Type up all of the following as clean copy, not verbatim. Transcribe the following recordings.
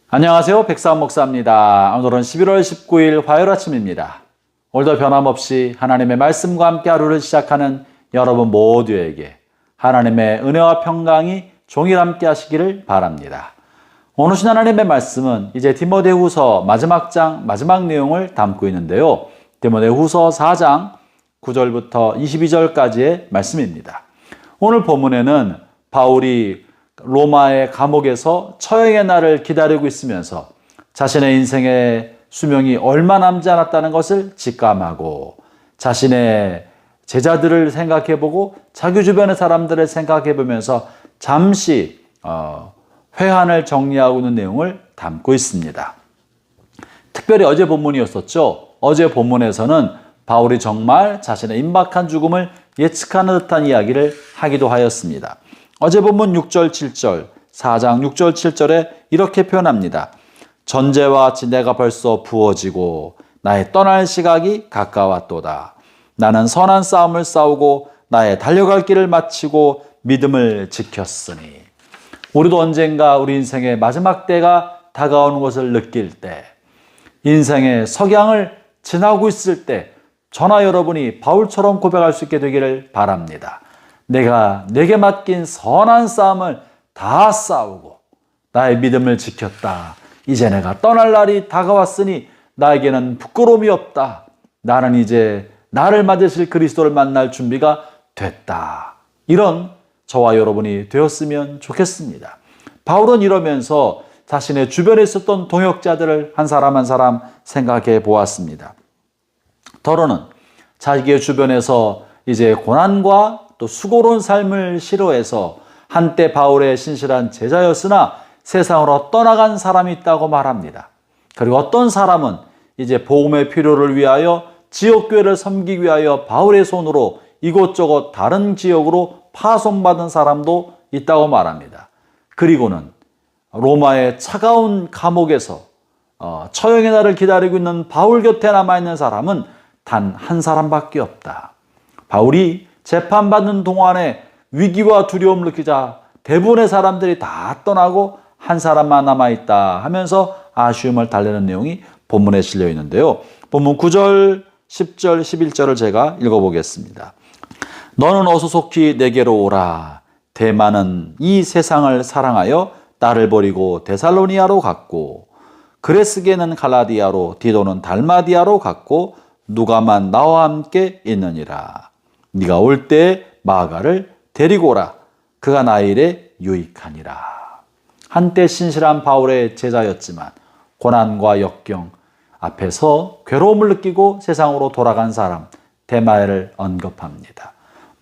안녕하세요. 백사원 목사입니다. 오늘은 11월 19일 화요일 아침입니다. 오늘도 변함없이 하나님의 말씀과 함께 하루를 시작하는 여러분 모두에게 하나님의 은혜와 평강이 종일 함께 하시기를 바랍니다. 오늘 신 하나님의 말씀은 이제 디모데후서 마지막 장 마지막 내용을 담고 있는데요. 디모데후서 4장 9절부터 22절까지의 말씀입니다. 오늘 본문에는 바울이 로마의 감옥에서 처형의 날을 기다리고 있으면서 자신의 인생의 수명이 얼마 남지 않았다는 것을 직감하고 자신의 제자들을 생각해보고 자기 주변의 사람들을 생각해보면서 잠시 회한을 정리하고 있는 내용을 담고 있습니다. 특별히 어제 본문이었었죠. 어제 본문에서는 바울이 정말 자신의 임박한 죽음을 예측하는 듯한 이야기를 하기도 하였습니다. 어제 본문 6절 7절 4장 6절 7절에 이렇게 표현합니다. 전제와 같이 내가 벌써 부어지고 나의 떠날 시각이 가까웠도다. 나는 선한 싸움을 싸우고 나의 달려갈 길을 마치고 믿음을 지켰으니. 우리도 언젠가 우리 인생의 마지막 때가 다가오는 것을 느낄 때, 인생의 석양을 지나고 있을 때 저나 여러분이 바울처럼 고백할 수 있게 되기를 바랍니다. 내게 맡긴 선한 싸움을 다 싸우고 나의 믿음을 지켰다. 이제 내가 떠날 날이 다가왔으니 나에게는 부끄러움이 없다. 나는 이제 나를 맞으실 그리스도를 만날 준비가 됐다. 이런 저와 여러분이 되었으면 좋겠습니다. 바울은 이러면서 자신의 주변에 있었던 동역자들을 한 사람 한 사람 생각해 보았습니다. 더러는 자기의 주변에서 이제 고난과 또 수고로운 삶을 싫어해서 한때 바울의 신실한 제자였으나 세상으로 떠나간 사람이 있다고 말합니다. 그리고 어떤 사람은 이제 복음의 필요를 위하여 지역교회를 섬기기 위하여 바울의 손으로 이곳저곳 다른 지역으로 파송받은 사람도 있다고 말합니다. 그리고는 로마의 차가운 감옥에서 처형의 날을 기다리고 있는 바울 곁에 남아있는 사람은 단 한 사람밖에 없다. 바울이 재판받는 동안에 위기와 두려움을 느끼자 대부분의 사람들이 다 떠나고 한 사람만 남아있다 하면서 아쉬움을 달래는 내용이 본문에 실려 있는데요. 본문 9절, 10절, 11절을 제가 읽어보겠습니다. 너는 어서 속히 내게로 오라. 데마는 이 세상을 사랑하여 나를 버리고 데살로니아로 갔고 그레스게는 갈라디아로 디도는 달마디아로 갔고 누가만 나와 함께 있느니라. 네가 올 때 마가를 데리고 오라. 그가 나의 일에 유익하니라. 한때 신실한 바울의 제자였지만 고난과 역경 앞에서 괴로움을 느끼고 세상으로 돌아간 사람 데마를 언급합니다.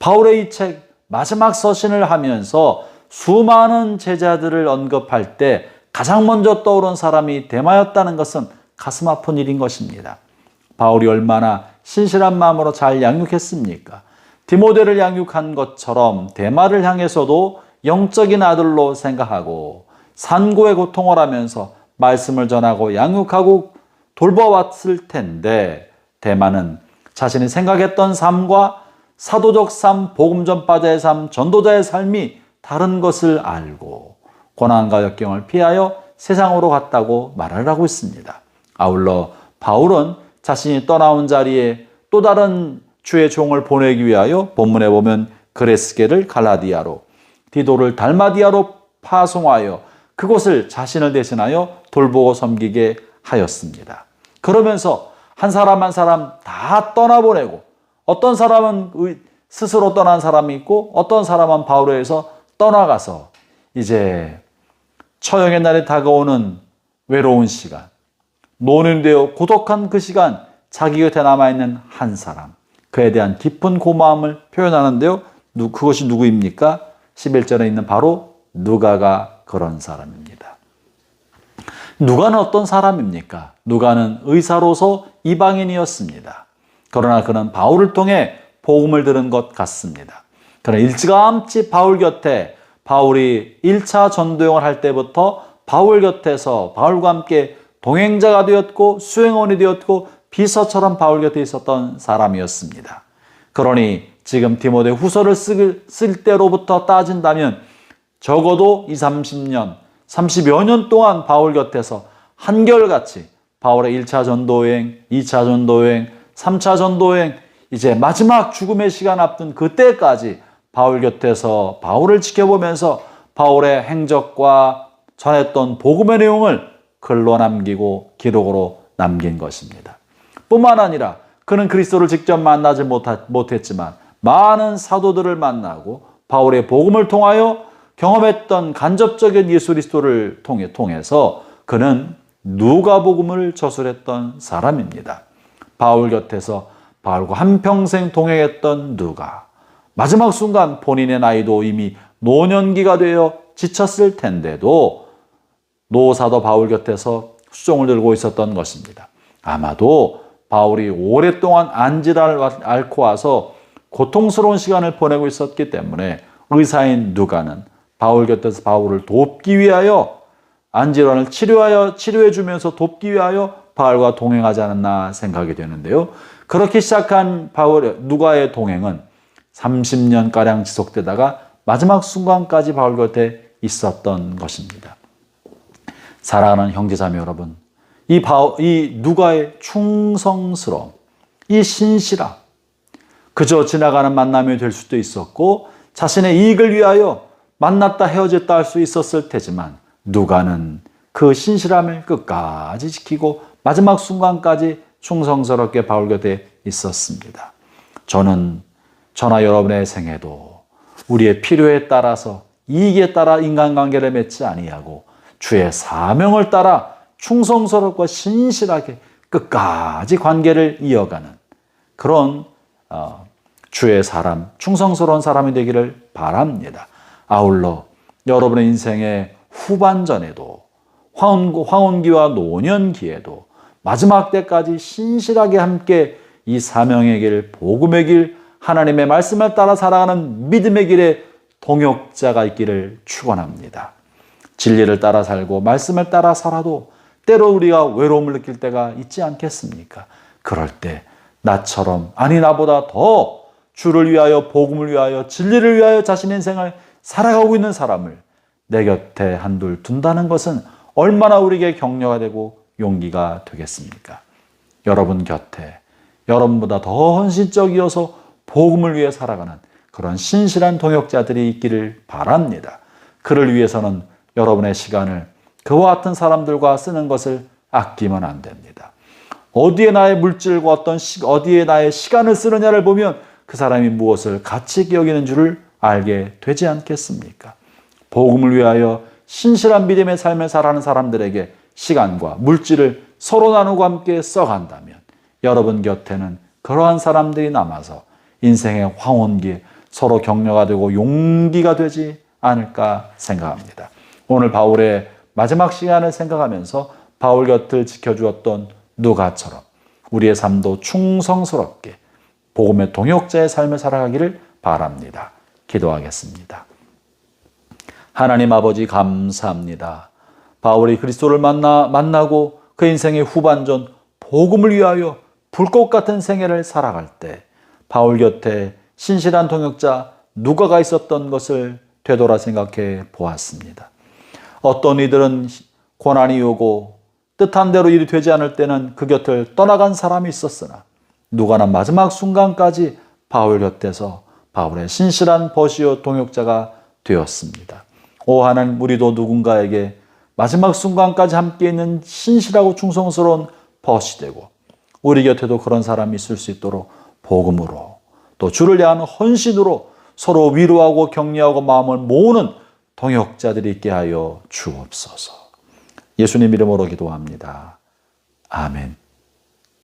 바울의 이 책 마지막 서신을 하면서 수많은 제자들을 언급할 때 가장 먼저 떠오른 사람이 데마였다는 것은 가슴 아픈 일인 것입니다. 바울이 얼마나 신실한 마음으로 잘 양육했습니까? 디모데를 양육한 것처럼 데마를 향해서도 영적인 아들로 생각하고 산고의 고통을 하면서 말씀을 전하고 양육하고 돌봐왔을 텐데 데마는 자신이 생각했던 삶과 사도적 삶, 복음 전파자의 삶, 전도자의 삶이 다른 것을 알고 고난과 역경을 피하여 세상으로 갔다고 말을 하고 있습니다. 아울러 바울은 자신이 떠나온 자리에 또 다른 주의 종을 보내기 위하여 본문에 보면 그레스게를 갈라디아로 디도를 달마디아로 파송하여 그곳을 자신을 대신하여 돌보고 섬기게 하였습니다. 그러면서 한 사람 한 사람 다 떠나보내고 어떤 사람은 스스로 떠난 사람이 있고 어떤 사람은 바울에 의해서 떠나가서 이제 처형의 날이 다가오는 외로운 시간, 노년되어 고독한 그 시간 자기 곁에 남아있는 한 사람, 그에 대한 깊은 고마움을 표현하는데요. 그것이 누구입니까? 11절에 있는 바로 누가가 그런 사람입니다. 누가는 어떤 사람입니까? 누가는 의사로서 이방인이었습니다. 그러나 그는 바울을 통해 복음을 들은 것 같습니다. 그러나 일찌감치 바울 곁에 바울이 1차 전도여행을 할 때부터 바울 곁에서 바울과 함께 동행자가 되었고 수행원이 되었고 비서처럼 바울 곁에 있었던 사람이었습니다. 그러니 지금 디모데 후서를 쓸 때로부터 따진다면 적어도 20, 30년, 30여 년 동안 바울 곁에서 한결같이 바울의 1차 전도여행, 2차 전도여행, 3차 전도여행, 이제 마지막 죽음의 시간 앞둔 그때까지 바울 곁에서 바울을 지켜보면서 바울의 행적과 전했던 복음의 내용을 글로 남기고 기록으로 남긴 것입니다. 뿐만 아니라 그는 그리스도를 직접 만나지 못했지만 많은 사도들을 만나고 바울의 복음을 통하여 경험했던 간접적인 예수 그리스도를 통해서 그는 누가복음을 저술했던 사람입니다. 바울 곁에서 바울과 한평생 동행했던 누가, 마지막 순간 본인의 나이도 이미 노년기가 되어 지쳤을 텐데도 노사도 바울 곁에서 수종을 들고 있었던 것입니다. 아마도 바울이 오랫동안 안지를 앓고 와서 고통스러운 시간을 보내고 있었기 때문에 의사인 누가는 바울 곁에서 바울을 돕기 위하여 안질환을 치료해 주면서 돕기 위하여 바울과 동행하지 않았나 생각이 되는데요. 그렇게 시작한 누가의 동행은 30년가량 지속되다가 마지막 순간까지 바울 곁에 있었던 것입니다. 사랑하는 형제자매 여러분, 이 누가의 충성스러움, 이 신실함, 그저 지나가는 만남이 될 수도 있었고 자신의 이익을 위하여 만났다 헤어졌다 할 수 있었을 테지만 누가는 그 신실함을 끝까지 지키고 마지막 순간까지 충성스럽게 바울 곁에 있었습니다. 저나 여러분의 생애도 우리의 필요에 따라서 이익에 따라 인간관계를 맺지 아니하고 주의 사명을 따라 충성스럽고 신실하게 끝까지 관계를 이어가는 그런 주의 사람, 충성스러운 사람이 되기를 바랍니다. 아울러 여러분의 인생의 후반전에도 황혼기와 노년기에도 마지막 때까지 신실하게 함께 이 사명의 길, 복음의 길, 하나님의 말씀을 따라 살아가는 믿음의 길에 동역자가 있기를 축원합니다. 진리를 따라 살고 말씀을 따라 살아도 때로 우리가 외로움을 느낄 때가 있지 않겠습니까? 그럴 때 나처럼 아니 나보다 더 주를 위하여 복음을 위하여 진리를 위하여 자신의 인생을 살아가고 있는 사람을 내 곁에 한둘 둔다는 것은 얼마나 우리에게 격려가 되고 용기가 되겠습니까? 여러분 곁에 여러분보다 더 헌신적이어서 복음을 위해 살아가는 그런 신실한 동역자들이 있기를 바랍니다. 그를 위해서는 여러분의 시간을 그와 같은 사람들과 쓰는 것을 아끼면 안 됩니다. 어디에 나의 물질과 어디에 나의 시간을 쓰느냐를 보면 그 사람이 무엇을 가치 있게 여기는 줄을 알게 되지 않겠습니까? 복음을 위하여 신실한 믿음의 삶을 살아가는 사람들에게 시간과 물질을 서로 나누고 함께 써간다면 여러분 곁에는 그러한 사람들이 남아서 인생의 황혼기에 서로 격려가 되고 용기가 되지 않을까 생각합니다. 오늘 바울의 마지막 시간을 생각하면서 바울 곁을 지켜주었던 누가처럼 우리의 삶도 충성스럽게 복음의 동역자의 삶을 살아가기를 바랍니다. 기도하겠습니다. 하나님 아버지 감사합니다. 바울이 그리스도를 만나고 그 인생의 후반전 복음을 위하여 불꽃 같은 생애를 살아갈 때 바울 곁에 신실한 동역자 누가가 있었던 것을 되돌아 생각해 보았습니다. 어떤 이들은 고난이 오고 뜻한 대로 일이 되지 않을 때는 그 곁을 떠나간 사람이 있었으나 누가는 마지막 순간까지 바울 곁에서 바울의 신실한 버시오 동역자가 되었습니다. 오 하나님, 우리도 누군가에게 마지막 순간까지 함께 있는 신실하고 충성스러운 벗이 되고 우리 곁에도 그런 사람이 있을 수 있도록 복음으로 또 주를 위한 헌신으로 서로 위로하고 격려하고 마음을 모으는 동역자들이 있게 하여 주옵소서. 예수님 이름으로 기도합니다. 아멘.